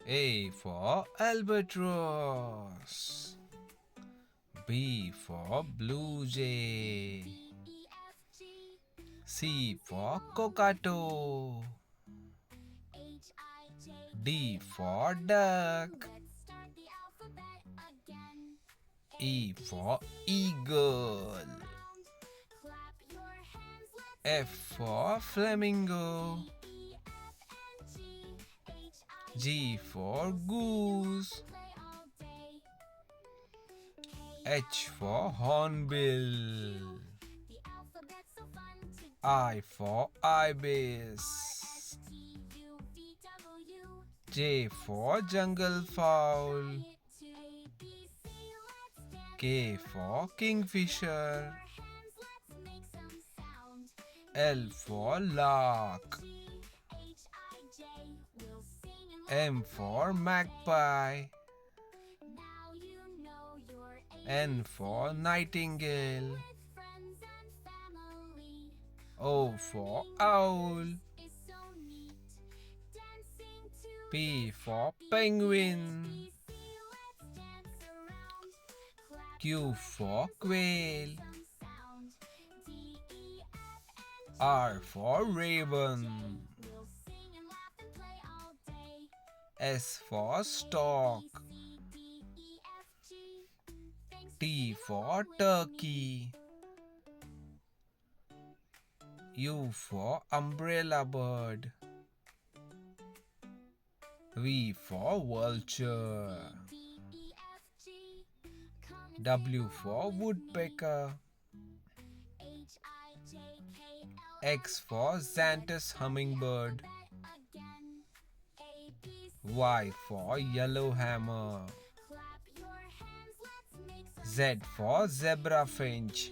A for albatross. B for blue jay. C for cockatoo. D for duck. E for eagle. F for flamingo. G for goose. H for hornbill. I for ibis. J for jungle fowl. K for kingfisher. L for lark. M for magpie. N for nightingale. O for owl. P for penguin. Q for quail. R for raven. S for stork. T for turkey. U for umbrella bird. V for vulture. W for woodpecker. X for Xanthus hummingbird. Y for yellowhammer. Z for zebra finch.